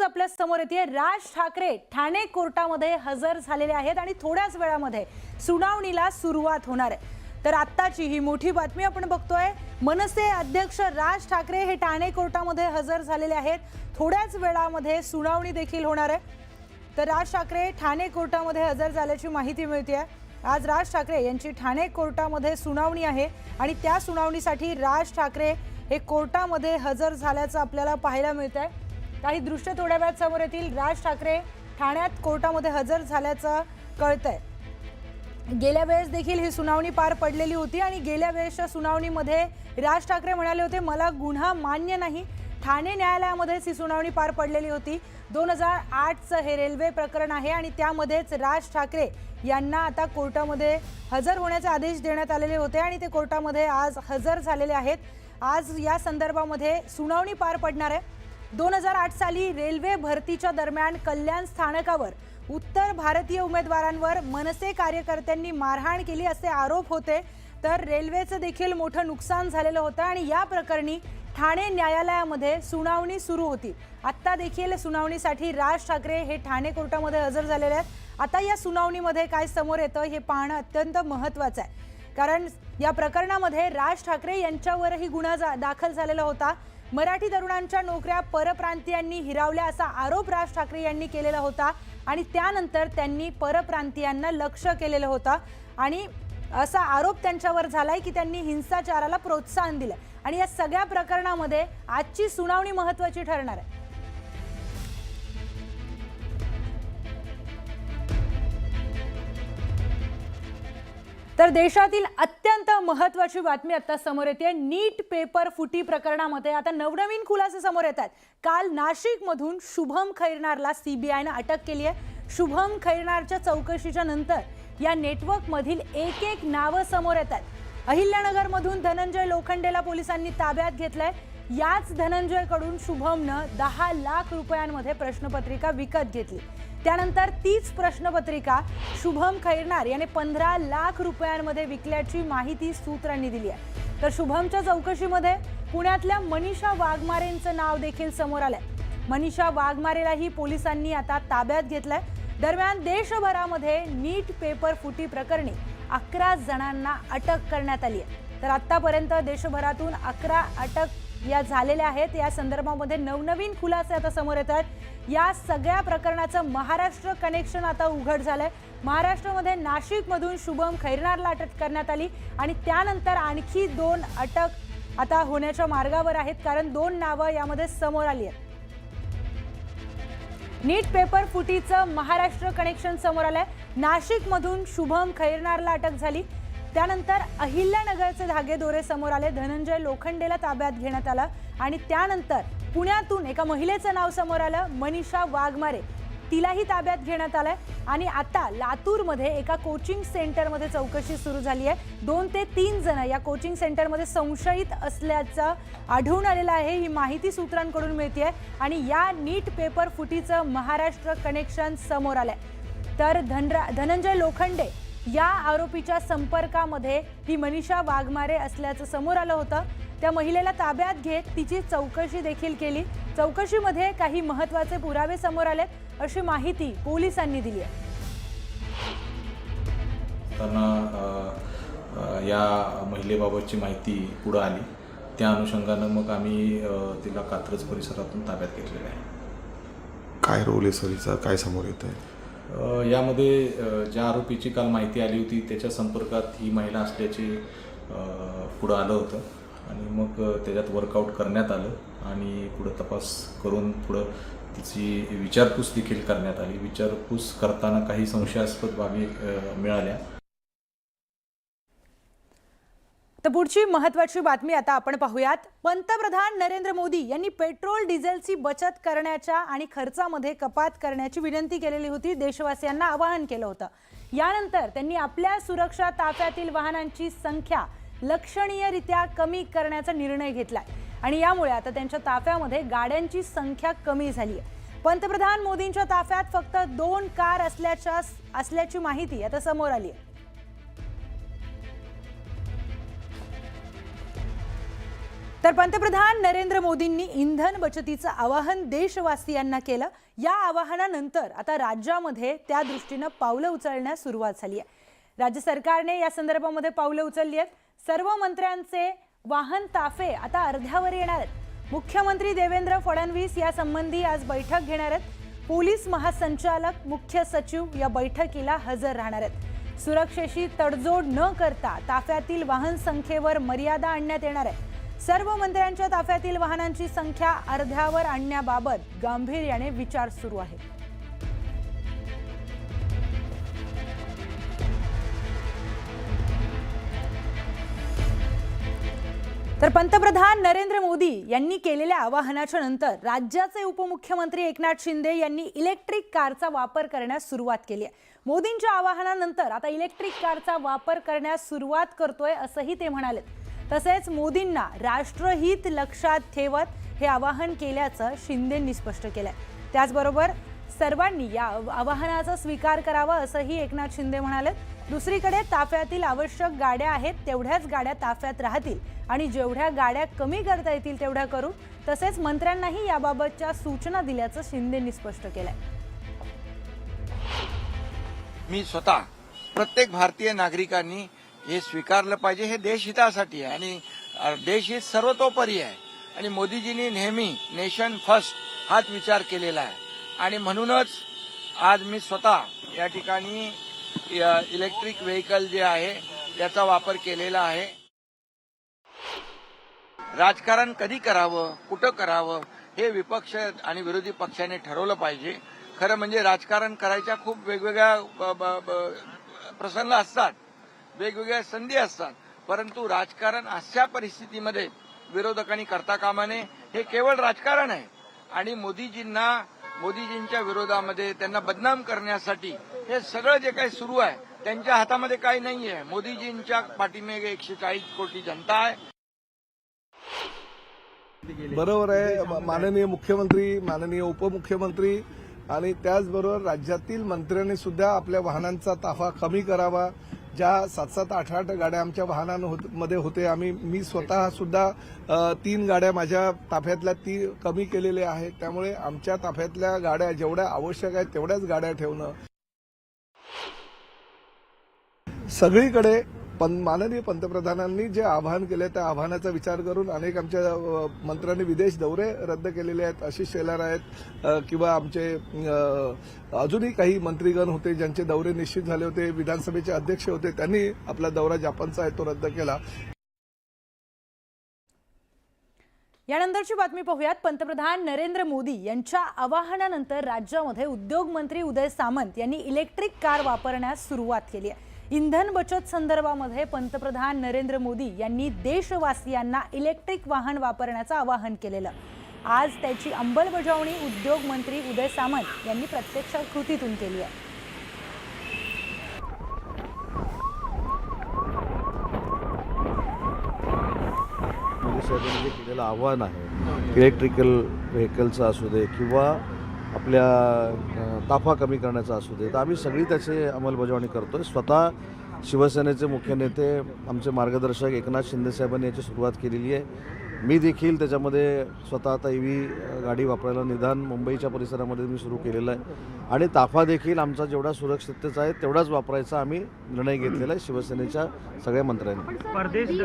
आपल्या समोर येते। राज ठाकरे ठाणे कोर्टामध्ये हजर झालेले आहेत आणि थोड्याच वेळामध्ये सुनावणीला सुरुवात होणार आहे। तर आत्ताची ही मोठी बातमी आपण बघतोय। मनसे अध्यक्ष राज ठाकरे हे ठाणे कोर्टामध्ये हजर झालेले आहेत। थोड्याच वेळामध्ये सुनावणी देखील होणार आहे। तर राज ठाकरे ठाणे कोर्टामध्ये हजर झाल्याची माहिती मिळते। आज राज ठाकरे यांची ठाणे कोर्टामध्ये सुनावणी आहे आणि त्या सुनावणीसाठी राज ठाकरे हे कोर्टामध्ये हजर झाल्याचं आपल्याला पाहायला मिळतंय। काही दृश्य थोड्या वेळात समोर येतील। राज ठाकरे ठाण्यात कोर्टामध्ये हजर झाल्याचं कळतंय। गेल्या वेळेस देखील ही सुनावणी पार पडलेली होती आणि गेल्या वेळेसच्या सुनावणीमध्ये राज ठाकरे म्हणाले होते मला गुन्हा मान्य नाही। ठाणे न्यायालयामध्येच ही सुनावणी पार पडलेली होती। 2008चं हे रेल्वे प्रकरण आहे आणि त्यामध्येच राज ठाकरे यांना आता कोर्टामध्ये हजर होण्याचे आदेश देण्यात आलेले होते आणि ते कोर्टामध्ये आज हजर झालेले आहेत। आज या संदर्भामध्ये सुनावणी पार पडणार आहे। 2008 साली रेल्वे भरतीच्या दरम्यान कल्याण स्थानकावर उत्तर भारतीय उमेदवारांवर मनसे कार्यकर्त्यांनी मारहाण केली असे आरोप होते। तर रेल्वेचं देखील मोठं नुकसान झालेलं होतं आणि या प्रकरणी ठाणे न्यायालयामध्ये सुनावणी सुरू होती। आता देखील सुनावणीसाठी राज ठाकरे हे ठाणे कोर्टामध्ये हजर झालेले आहेत। आता या सुनावणीमध्ये काय समोर येतं हे पाहणं अत्यंत महत्त्वाचं आहे, कारण या प्रकरणामध्ये राज ठाकरे यांच्यावरही गुन्हा दाखल झालेला होता। मराठी तरुणांच्या नोकऱ्या परप्रांतीयांनी हिरावल्या असा आरोप राज ठाकरे यांनी केलेला होता आणि त्यानंतर त्यांनी परप्रांतीयांना लक्ष्य केलेलं होतं आणि असा आरोप त्यांच्यावर झालाय की त्यांनी हिंसाचाराला प्रोत्साहन दिलं आणि या सगळ्या प्रकरणामध्ये आजची सुनावणी महत्त्वाची ठरणार आहे। तर देशातील अत्यंत महत्त्वाची बातमी आता समोर येते। नीट पेपर फुटी प्रकरणामध्ये आता नवनवीन खुलासे समोर येतात। काल नाशिकमधून शुभम खैरनारला सीबीआयने अटक केली आहे। शुभम खैरनारच्या चौकशीच्या नंतर या नेटवर्क मधील एक एक नावं समोर येतात। अहिल्यानगरमधून धनंजय लोखंडेला पोलिसांनी ताब्यात घेतलंय। याच धनंजयकडून शुभमनं 10 लाख रुपयांमध्ये प्रश्नपत्रिका विकत घेतली। त्यानंतर तीच प्रश्नपत्रिका शुभम खैरनार याने 15 लाख रुपयांमध्ये विकल्याची माहिती सूत्रांनी दिली आहे। तर शुभमच्या चौकशीमध्ये पुण्यातल्या मनीषा वाघमारेंचं नाव देखील समोर आलंय। मनीषा वाघमारेलाही पोलिसांनी आता ताब्यात घेतलंय। दरम्यान देशभरामध्ये नीट पेपर फुटी प्रकरणी 11 जणांना अटक करण्यात आली आहे। तर आतापर्यंत देशभरातून 11 अटक या झालेल्या आहेत। या संदर्भामध्ये नवनवीन खुलासे आता समोर येतात। या सगळ्या प्रकरणाचं महाराष्ट्र कनेक्शन आता उघड झालंय। महाराष्ट्रामध्ये नाशिकमधून शुभम खैरनारला अटक करण्यात आली आणि त्यानंतर आणखी 2 अटक आता होण्याच्या मार्गावर आहेत, कारण 2 नावं यामध्ये समोर आली आहेत। नीट पेपर फुटीचं महाराष्ट्र कनेक्शन समोर आलंय। नाशिकमधून शुभम खैरनारला अटक झाली, त्यानंतर अहिल्यानगरचे धागेदोरे समोर आले। धनंजय लोखंडेला ताब्यात घेण्यात आलं आणि त्यानंतर पुण्यातून एका महिलेचं नाव समोर आलं, मनीषा वाघमारे, तिलाही ताब्यात घेण्यात आलंय आणि आता लातूरमध्ये एका कोचिंग सेंटरमध्ये चौकशी सुरू झाली आहे। 2 ते 3 जण या कोचिंग सेंटरमध्ये संशयित असल्याचं आढळून आलेलं आहे। ही माहिती सूत्रांकडून मिळते आणि या नीट पेपर फुटीचं महाराष्ट्र कनेक्शन समोर आलंय। तर धनंजय लोखंडे या आरोपीच्या संपर्कामध्ये ही मनीषा वाघमारे असल्याचं समोर आलं होतं। त्या महिलेला ताब्यात घेत तिची चौकशी देखील केली। चौकशीमध्ये काही महत्त्वाचे पुरावे समोर आलेत अशी माहिती पोलिसांनी दिली आहे। त्यांना या महिलेबाबतची माहिती पुढे आली, त्या अनुषंगानं मग आम्ही तिला कात्रज परिसरातून ताब्यात घेतलेलं आहे। काय रोल आहे सरीचा, काय समोर येत आहे? यामध्ये ज्या आरोपीची काल माहिती आली होती त्याच्या संपर्कात ही महिला असल्याचे पुढं आलं होतं आणि मग त्याच्यात वर्कआउट करण्यात आलं आणि पुढं तपास करून पुढं तिची विचारपूस देखील करण्यात आली। विचारपूस करताना काही संशयास्पद बाबी मिळाल्या। तर पुढची महत्त्वाची बातमी आता आपण पाहूयात। पंतप्रधान नरेंद्र मोदी यांनी पेट्रोल डिझेलची बचत करण्याच्या आणि खर्चामध्ये कपात करण्याची विनंती केलेली होती, देशवासियांना आवाहन केलं होतं। यानंतर त्यांनी आपल्या सुरक्षा ताफ्यातील वाहनांची संख्या लक्षणीयरित्या कमी करण्याचा निर्णय घेतलाय आणि यामुळे आता त्यांच्या ताफ्यामध्ये गाड्यांची संख्या कमी झाली आहे। पंतप्रधान मोदींच्या ताफ्यात फक्त 2 कार असल्याची माहिती आता समोर आली आहे। तर पंतप्रधान नरेंद्र मोदींनी इंधन बचतीचं आवाहन देशवासियांना केलं. या आवाहनानंतर आता राज्यामध्ये त्या दृष्टीनं पावलं उचलण्यास सुरुवात झाली आहे. राज्य सरकारने या संदर्भामध्ये पावलं उचलली आहेत. सर्व मंत्र्यांचे वाहन ताफे आता अर्ध्यावर येणार आहेत. मुख्यमंत्री देवेंद्र फडणवीस यासंबंधी आज बैठक घेणार आहेत. पोलीस महासंचालक, मुख्य सचिव या बैठकीला हजर राहणार आहेत. सुरक्षेशी तडजोड न करता ताफ्यातील वाहन संख्येवर मर्यादा आणण्यात येणार आहे. सर्व मंत्र्यांच्या ताफ्यातील वाहनांची संख्या अर्ध्यावर आणण्याबाबत गांभीर्याने विचार सुरू आहे. तर पंतप्रधान नरेंद्र मोदी यांनी केलेल्या आवाहनाच्या नंतर राज्याचे उपमुख्यमंत्री एकनाथ शिंदे यांनी इलेक्ट्रिक कारचा वापर करण्यास सुरुवात केली आहे. मोदींच्या आवाहनानंतर आता इलेक्ट्रिक कारचा वापर करण्यास सुरुवात करतोय असंही ते म्हणाले. तसेच मोदींना राष्ट्रहित लक्षात ठेवत हे आवाहन केल्याचं शिंदेंनी स्पष्ट केलंय. त्याचबरोबर सर्वांनी या आवाहनाचा स्वीकार करावा असंही एकनाथ शिंदे म्हणाले. दुसरीकडे ताफ्यातील आवश्यक गाड्या आहेत तेवढ्याच गाड्या ताफ्यात राहतील आणि जेवढ्या गाड्या कमी करता येतील तेवढ्या करू. तसेच मंत्र्यांनाही याबाबतच्या सूचना दिल्याचं शिंदेंनी स्पष्ट केलंय. मी स्वतः प्रत्येक भारतीय नागरिकांनी हे स्वीकारलं पाहिजे. हे देशहितासाठी आहे आणि देशहित सर्वतोपरी आहे आणि मोदीजींनी नेहमी नेशन फर्स्ट हाच विचार केलेला आहे आणि म्हणूनच आज मी स्वतः या ठिकाणी इलेक्ट्रिक व्हेकल जे आहे त्याचा वापर केलेला आहे. राजकारण कधी करावं, कुठं करावं हे विपक्ष आणि विरोधी पक्षाने ठरवलं पाहिजे. खरं म्हणजे राजकारण करायच्या खूप वेगवेगळ्या प्रसंग असतात, वेगवेगळ्या संधी असतात, परंतु राजकारण अशा परिस्थितीमध्ये विरोधकांनी करता कामा नये. हे केवळ राजकारण आहे आणि मोदीजींच्या विरोधामध्ये त्यांना बदनाम करण्यासाठी हे सगळं जे काही सुरू आहे त्यांच्या हातामध्ये काही नाही आहे. मोदीजींच्या पाठीमागे 140 कोटी जनता आहे. बरोबर आहे. माननीय मुख्यमंत्री, माननीय उपमुख्यमंत्री आणि त्याचबरोबर राज्यातील मंत्र्यांनी सुद्धा आपल्या वाहनांचा ताफा कमी करावा. ज्या 7-7, 8-8 गाड्या आमच्या वाहनांमध्ये होते, मी स्वतः सुद्धा 3 गाड्या माझ्या ताफ्यातल्या कमी केलेल्या आहेत. त्यामुळे आमच्या ताफ्यातल्या गाड्या जेवढ्या आवश्यक आहेत तेवढ्याच गाड्या ठेवणं. सगळीकडे माननीय पंतप्रधानांनी जे आवाहन केले त्या आव्हानाचा विचार करून अनेक आमच्या मंत्र्यांनी विदेश दौरे रद्द केलेले आहेत. आशिष शेलार आहेत किंवा आमचे अजूनही काही मंत्रीगण होते ज्यांचे दौरे निश्चित झाले होते. विधानसभेचे अध्यक्ष होते, त्यांनी आपला दौरा जपानचा आहे तो रद्द केला. यानंतरची बातमी पाहूयात. पंतप्रधान नरेंद्र मोदी यांच्या आवाहनानंतर राज्यामध्ये उद्योग मंत्री उदय सामंत यांनी इलेक्ट्रिक कार वापरण्यास सुरुवात केली आहे. इंधन बचत संदर्भामध्ये पंतप्रधान नरेंद्र मोदी यांनी देशवासियांना इलेक्ट्रिक वाहन वापरण्याचं आवाहन केलेलं. आज त्याची अंमलबजावणी उद्योग मंत्री उदय सामंत यांनी प्रत्यक्ष कृतीतून केली आहे. मोदी साहेबांनी जे केलेलं आव्हान आहे इलेक्ट्रिकल व्हेकलचं असू दे किंवा आपल्या ताफा कमी करण्याचा असू दे, तर आम्ही सगळी त्याची अंमलबजावणी करतोय. स्वतः शिवसेनेचे मुख्य नेते आमचे मार्गदर्शक एकनाथ शिंदे साहेबांनी याची सुरुवात केलेली आहे. मी देखील त्याच्यामध्ये स्वतः आता EV गाडी वापरायला निदान मुंबईच्या परिसरामध्ये मी सुरू केलेलं आहे आणि ताफा देखील आमचा जेवढा सुरक्षिततेचा आहे तेवढाच वापरायचा आम्ही निर्णय घेतलेला आहे शिवसेनेच्या सगळ्या मंत्र्यांनी. परदेशी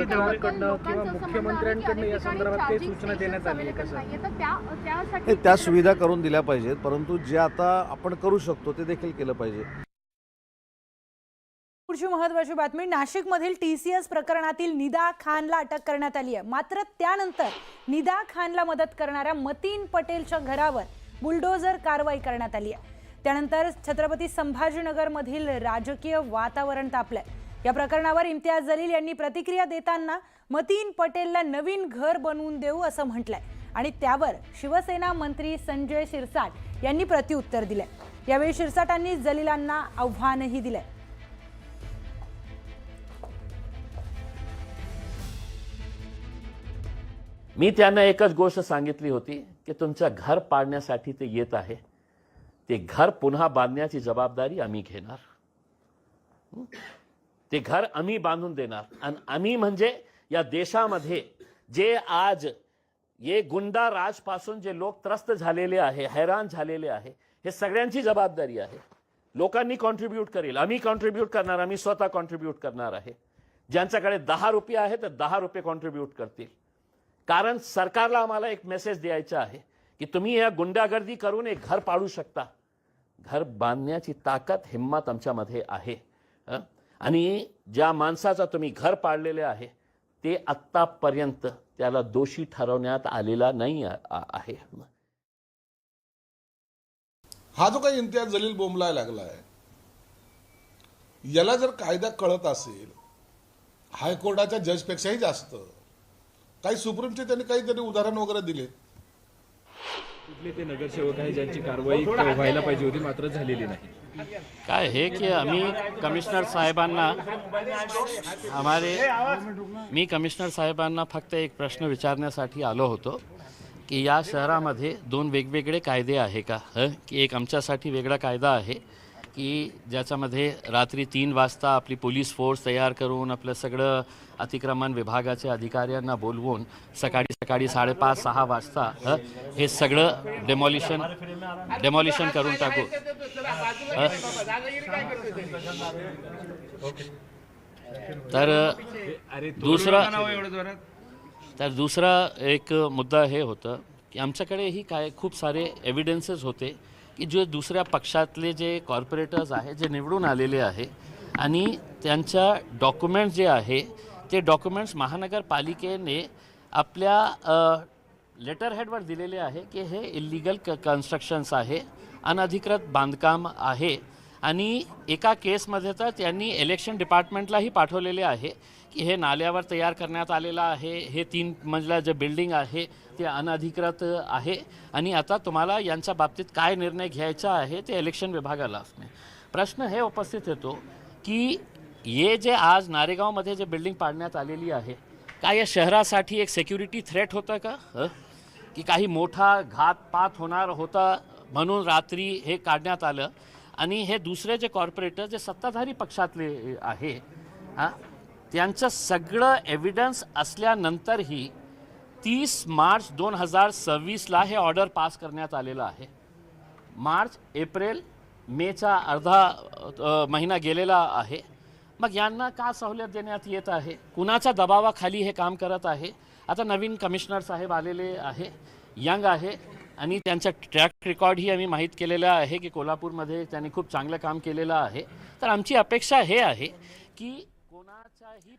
दौऱ्याकडनं किंवा मुख्यमंत्र्यांकडनं या संदर्भात काही सूचना देण्यात आली आहे कसं? त्या सुविधा करून दिल्या पाहिजेत, परंतु जे आता आपण करू शकतो ते देखील केलं पाहिजे. पुढची महत्त्वाची बातमी. नाशिकमधील TCS प्रकरणातील निदा खानला अटक करण्यात आली आहे. मात्र त्यानंतर निदा खानला मदत करणाऱ्या मतीन पटेलच्या घरावर बुलडोझर कारवाई करण्यात आली आहे. त्यानंतर छत्रपती संभाजीनगरमधील राजकीय वातावरण तापलंय. या प्रकरणावर इम्तियाज जलील यांनी प्रतिक्रिया देताना मतीन पटेलला नवीन घर बनवून देऊ असं म्हटलंय आणि त्यावर शिवसेना मंत्री संजय शिरसाट यांनी प्रत्युत्तर दिलंय. यावेळी शिरसाटांनी जलीलांना आव्हानही दिलंय. मी त्यांना एकच गोष्ट सांगितली होती की तुमचं घर पाडण्यासाठी ते येत आहे, ते घर पुन्हा बांधण्याची जबाबदारी आम्ही घेणार. ते घर आम्ही बांधून देणार आणि आम्ही म्हणजे या देशामध्ये जे आज ये गुंडा राजपासून जे लोक त्रस्त झालेले आहे, हैराण झालेले आहे, हे सगळ्यांची जबाबदारी आहे. लोकांनी कॉन्ट्रीब्यूट करेल, आम्ही कॉन्ट्रीब्यूट करणार, आम्ही स्वतः कॉन्ट्रीब्यूट करणार आहे. ज्यांच्याकडे 10 रुपये आहे तर 10 रुपये कॉन्ट्रीब्यूट करतील. कारण सरकारला आम्हाला एक मेसेज द्यायचा आहे की तुम्ही या गुंडागर्दी करून एक घर पाडू शकता. घर बांधण्याची ताकद, हिम्मत आमच्यामध्ये आहे. आणि ज्या माणसाचा तुम्ही घर पाडलेले आहे ते आत्तापर्यंत त्याला दोषी ठरवण्यात आलेला नाही आहे. हा जो काही इम्तियाज जलील बोंबलाय लागलाय, याला जर कायदा कळत असेल, हायकोर्टाच्या जजपेक्षाही जास्त, काही सुप्रीमचे त्यांनी काहीतरी उदाहरण वगैरे दिले. कुठले ते नगरसेवक आहे ज्यांची कारवाई व्हायला पाहिजे होती मात्र झालेली नाही. काय हे की कमिशनर साहेबांना फक्त एक प्रश्न विचारण्यासाठी आलो होतो की या शहरामध्ये 2 वेगवेगळे कायदे आहे का. की एक आमच्यासाठी वेगळा कायदा आहे की ज्याच्यामध्ये रात्री 3 वाजता आपली पोलीस फोर्स तयार करून आपलं सगळं अतिक्रमण विभागाच्या अधिकाऱ्यांना बोलवून सकाळी 5:30-6 वाजता हे सगळं डेमॉलिशन करून टाकू. तर दुसरा एक मुद्दा हे होतं की आमच्याकडेही काय खूप सारे एव्हिडन्सेस होते की जे दुसऱ्या पक्षातले जे कॉर्पोरेटर्स आहे जे निवडून आलेले आहे आणि त्यांच्या डॉक्युमेंट्स जे आहे ते डॉक्युमेंट्स महानगरपालिकेने आपल्या लेटर हेडवर दिलेले आहे की हे इल्लीगल कन्स्ट्रक्शन्स आहे, अनधिकृत बांधकाम आहे. आणि एका केसमध्ये तर त्यांनी इलेक्शन डिपार्टमेंटलाही पाठवलेले आहे की हे नाल्यावर तयार करण्यात आलेलं आहे, हे 3 मजला जे बिल्डिंग आहे ते अनधिकृत आहे आणि आता तुम्हाला यांच्या बाबतीत काय निर्णय घ्यायचा आहे ते इलेक्शन विभागाला असणे. प्रश्न हे उपस्थित येतो की हे जे आज नारेगावमध्ये जे बिल्डिंग पाडण्यात आलेली आहे, काय या शहरासाठी एक सिक्युरिटी थ्रेट होतं का? की काही मोठा घातपात होणार होता म्हणून रात्री हे काढण्यात आलं. आणि हे दुसरे जे कॉर्पोरेटर जे सत्ताधारी पक्षातले आहे त्यांचं सगळं एव्हिडन्स असल्यानंतरही 30 मार्च 2026ला हे ऑर्डर पास करण्यात आलेलं आहे. मार्च, एप्रिल, मेचा अर्धा महिना गेलेला आहे. मग यांना का सवलत देण्यात येत आहे? कुणाच्या दबावाखाली हे काम करत आहे? आता नवीन कमिशनर साहेब आलेले आहे, यंग आहे आणि त्यांचा ट्रॅक रेकॉर्डही आम्ही माहीत केलेला आहे की कोल्हापूरमध्ये त्यांनी खूप चांगलं काम केलेलं आहे. तर आमची अपेक्षा हे आहे की कोणाच्याही